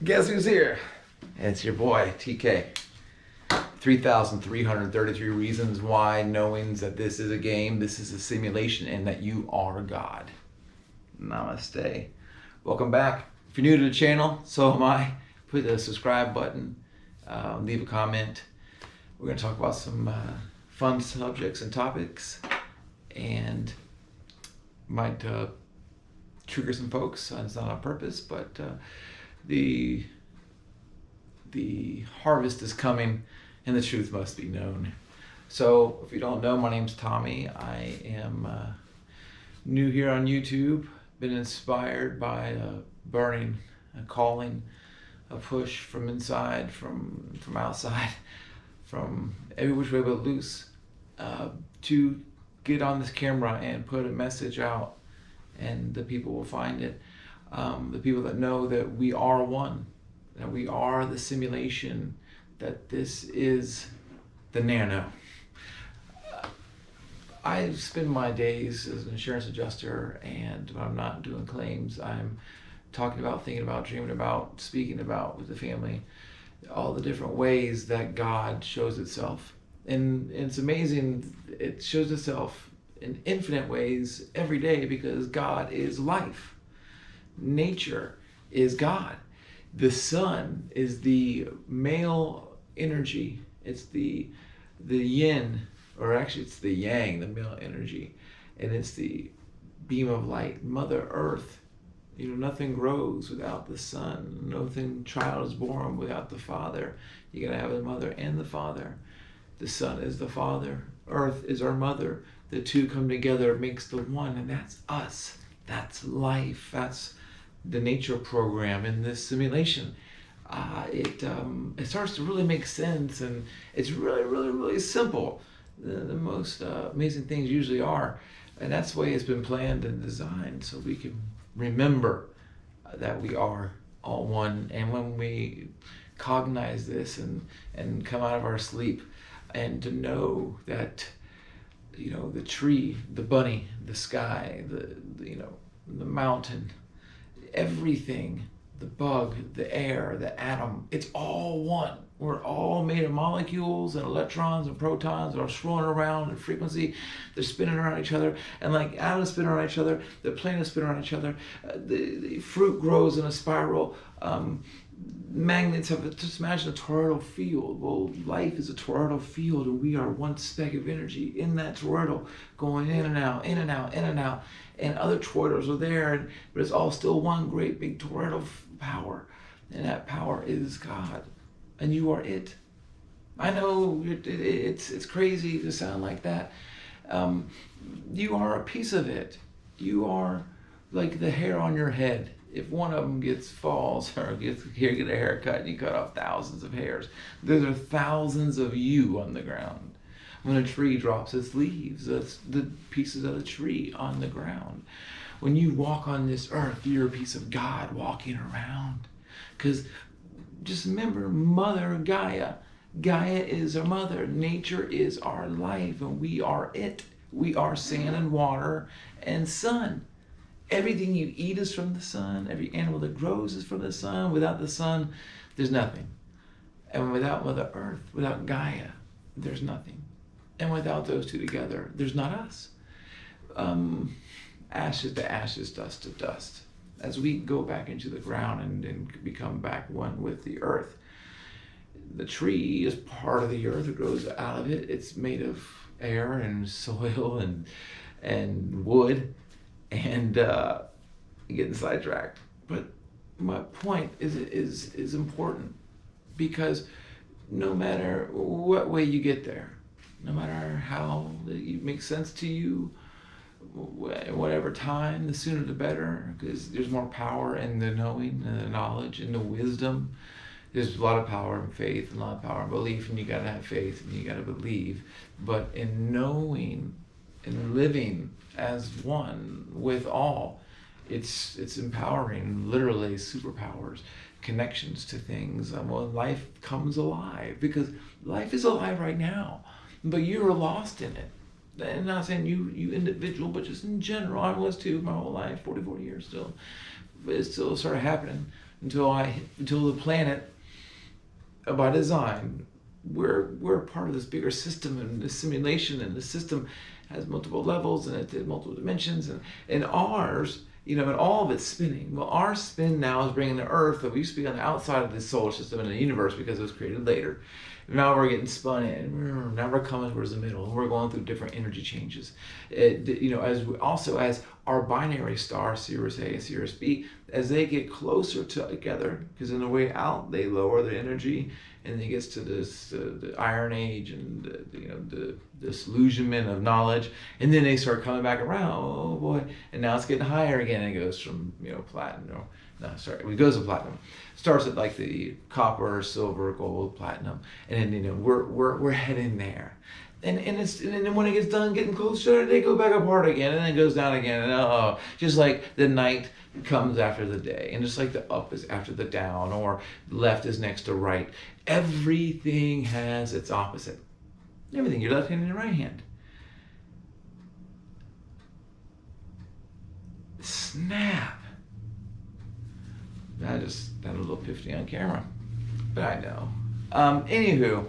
Guess who's here? It's your boy, TK. 3,333 reasons why, knowing that this is a game, this is a simulation, and that you are God. Namaste. Welcome back. If you're new to the channel, so am I. Put the subscribe button, leave a comment. We're going to talk about some fun subjects and topics, and might trigger some folks. It's not on purpose, but the harvest is coming and the truth must be known. So if you don't know, my name's Tommy. I am new here on YouTube. Been inspired by a burning, a calling, a push from inside, from outside, from every which way but loose, to get on this camera and put a message out, and the people will find it. The people that know that we are one, that we are the simulation, that this is the nano. I spend my days as an insurance adjuster, and when I'm not doing claims, I'm talking about, thinking about, dreaming about, speaking about with the family, all the different ways that God shows itself. And it's amazing, it shows itself in infinite ways every day, because God is life. Nature is God. The sun is the male energy. It's the yin, or actually it's the yang, the male energy. And it's the beam of light. Mother Earth, nothing grows without the sun. Nothing child is born without the father. You gotta have the mother and the father. The sun is the father. Earth is our mother. The two come together, makes the one, and that's us. That's life. That's the nature program in this simulation. It starts to really make sense, and it's really, really, really simple. The most amazing things usually are, and that's the way it's been planned and designed, so we can remember that we are all one. And when we cognize this and come out of our sleep, and to know that the tree, the bunny, the sky, the mountain, everything, the bug, the air, the atom, it's all one. We're all made of molecules and electrons and protons that are swirling around in frequency. They're spinning around each other, and like atoms spin around each other, the planets spin around each other. The fruit grows in a spiral. Magnets have just imagine a toroidal field. Well, life is a toroidal field, and we are one speck of energy in that toroidal, going in and out, in and out, in and out. And other toroidals are there, but it's all still one great big toroidal power, and that power is God, and you are it. I know it's crazy to sound like that. You are a piece of it. You are like the hair on your head. If one of them falls or get a haircut, and you cut off thousands of hairs, there are thousands of you on the ground. When a tree drops its leaves, that's the pieces of the tree on the ground. When you walk on this earth, you're a piece of God walking around. Because just remember, Mother Gaia. Gaia is our mother. Nature is our life, and we are it. We are sand and water and sun. Everything you eat is from the sun. Every animal that grows is from the sun. Without the sun, there's nothing. And without Mother Earth, without Gaia, there's nothing. And without those two together, there's not us. Ashes to ashes, dust to dust. As we go back into the ground and become back one with the earth, the tree is part of the earth. It grows out of it. It's made of air and soil and wood. And getting sidetracked. But my point is important, because no matter what way you get there, no matter how it makes sense to you, whatever time, the sooner the better, because there's more power in the knowing and the knowledge and the wisdom. There's a lot of power in faith and a lot of power in belief, and you gotta have faith and you gotta believe. But in knowing and living as one with all, it's empowering, literally superpowers, connections to things. Well, life comes alive, because life is alive right now, but you're lost in it. And not saying you individual, but just in general. I was too my whole life, 40 years still. But it still started happening. until the planet, by design, we're part of this bigger system and this simulation, and the system has multiple levels and it's in multiple dimensions, and ours, and all of it's spinning. Well, our spin now is bringing the Earth that we used to be on the outside of the solar system and the universe because it was created later. Now we're getting spun in. Now we're coming towards the middle, and we're going through different energy changes. As our binary stars, Sirius A and Sirius B, as they get closer together, because in the way out they lower their energy, and it gets to this the Iron Age and the disillusionment of knowledge, and then they start coming back around. Oh boy! And now it's getting higher again. And it goes from platinum. It goes to platinum. Starts at like the copper, silver, gold, platinum, and then we're heading there. And then when it gets done getting closer, they go back apart again, and then it goes down again, and just like the night comes after the day, and just like the up is after the down, or left is next to right. Everything has its opposite. Everything, your left hand and your right hand. Snap. I just had a little epiphany on camera, but I know. Anywho,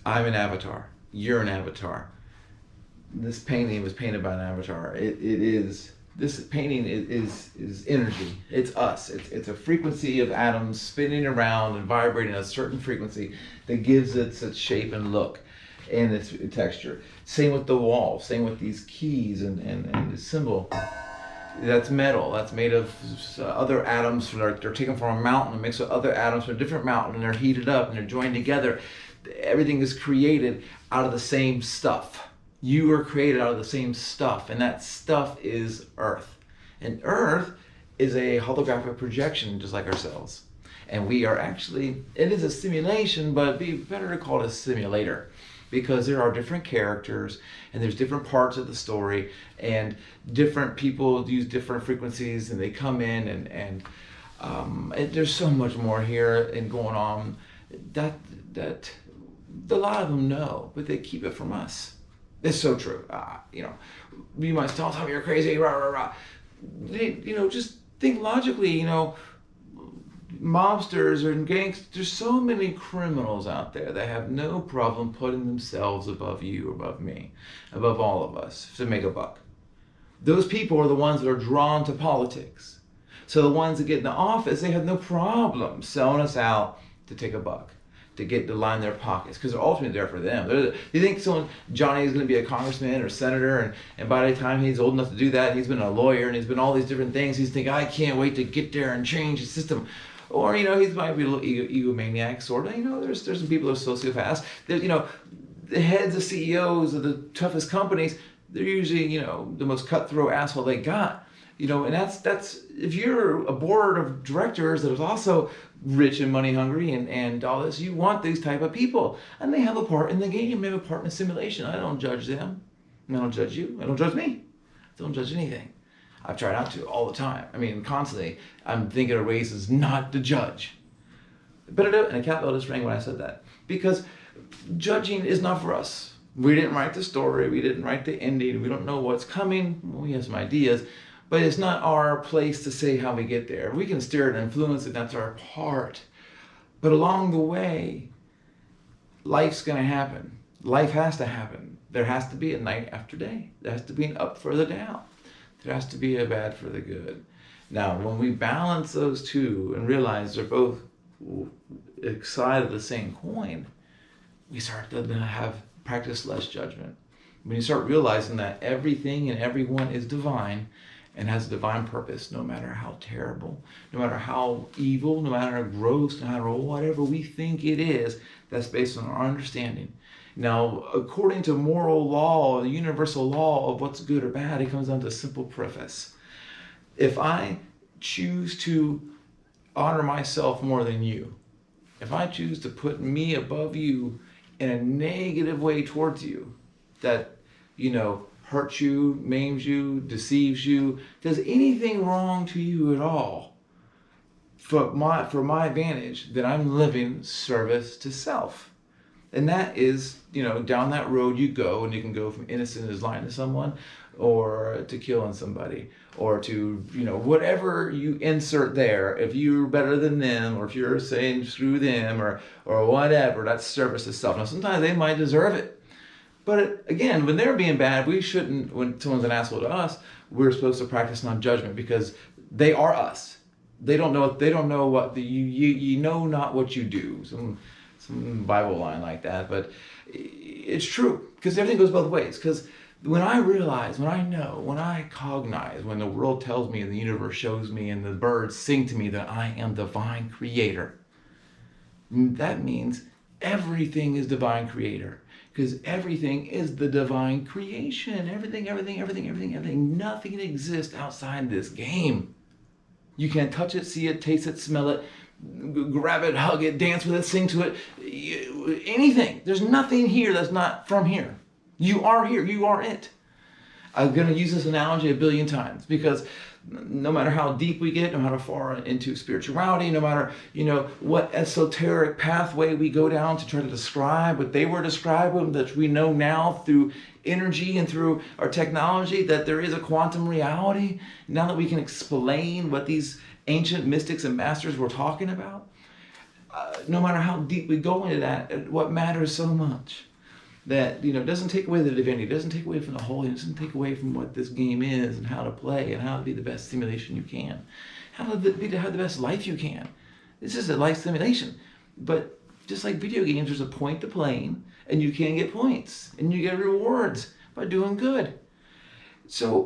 I'm an avatar. You're an avatar. This painting was painted by an avatar. This painting is energy. It's us. It's a frequency of atoms spinning around and vibrating at a certain frequency that gives it its shape and look and its texture. Same with the wall. Same with these keys and the symbol. That's metal. That's made of other atoms. They're taken from a mountain and mixed with other atoms from a different mountain, and they're heated up and they're joined together. Everything is created out of the same stuff. You were created out of the same stuff, and that stuff is Earth. And Earth is a holographic projection just like ourselves. And we are actually, it is a simulation, but it'd be better to call it a simulator, because there are different characters and there's different parts of the story, and different people use different frequencies, and they come in and there's so much more here and going on that a lot of them know, but they keep it from us. It's so true. You might tell me you're crazy, rah, rah, rah. Just think logically, mobsters and gangsters, there's so many criminals out there that have no problem putting themselves above you, above me, above all of us to make a buck. Those people are the ones that are drawn to politics. So the ones that get into office, they have no problem selling us out to take a buck, to line their pockets, because they're ultimately there for them. You think Johnny is going to be a congressman or senator, and by the time he's old enough to do that, he's been a lawyer and he's been all these different things, he's thinking, I can't wait to get there and change the system. Or, he might be a little egomaniac, sort of. There's some people that are sociopaths. There's, the heads of CEOs of the toughest companies, they're usually, the most cutthroat asshole they got. And that's if you're a board of directors that is also rich and money hungry and all this, you want these type of people. And they have a part in the game, they have a part in the simulation. I don't judge them. I don't judge you. I don't judge me. I don't judge anything. I've tried not to all the time. Constantly. I'm thinking of ways not to judge. But I do, and a cat bell just rang when I said that. Because judging is not for us. We didn't write the story. We didn't write the ending. We don't know what's coming. Well, we have some ideas. But it's not our place to say how we get there. We can steer it and influence it. That's our part. But along the way, life's going to happen. Life has to happen. There has to be a night after day. There has to be an up for the down. There has to be a bad for the good. Now, when we balance those two and realize they're both side of the same coin, we start to practice less judgment. When you start realizing that everything and everyone is divine and has a divine purpose, no matter how terrible, no matter how evil, no matter how gross, no matter whatever we think it is, that's based on our understanding. Now, according to moral law, the universal law of what's good or bad, it comes down to a simple preface. If I choose to honor myself more than you, if I choose to put me above you in a negative way towards you, that, hurts you, maims you, deceives you, does anything wrong to you at all, for my advantage, then I'm living service to self. And that is, down that road you go, and you can go from innocent as lying to someone, or to killing somebody, or to, whatever you insert there. If you're better than them, or if you're saying screw them, or whatever, that's service to self. Now, sometimes they might deserve it. But again, when they're being bad, we shouldn't, when someone's an asshole to us, we're supposed to practice non-judgment, because they are us. They don't know what you know not what you do. Some Bible line like that, but it's true, because everything goes both ways. Because when I realize, when I know, when I cognize, when the world tells me and the universe shows me and the birds sing to me that I am divine creator, that means everything is divine creator, because everything is the divine creation. Everything. Nothing exists outside this game. You can't touch it, see it, taste it, smell it, grab it, hug it, dance with it, sing to it, anything. There's nothing here that's not from here. You are here. You are it. I'm going to use this analogy a billion times, because no matter how deep we get, no matter how far into spirituality, no matter, what esoteric pathway we go down to try to describe what they were describing, that we know now through energy and through our technology, that there is a quantum reality, now that we can explain what these ancient mystics and masters were talking about, no matter how deep we go into that, what matters so much, that doesn't take away the divinity, doesn't take away from the holiness, doesn't take away from what this game is and how to play and how to be the best simulation you can, how to have the best life you can. This is a life simulation, but just like video games, there's a point to playing, and you can get points and you get rewards by doing good. So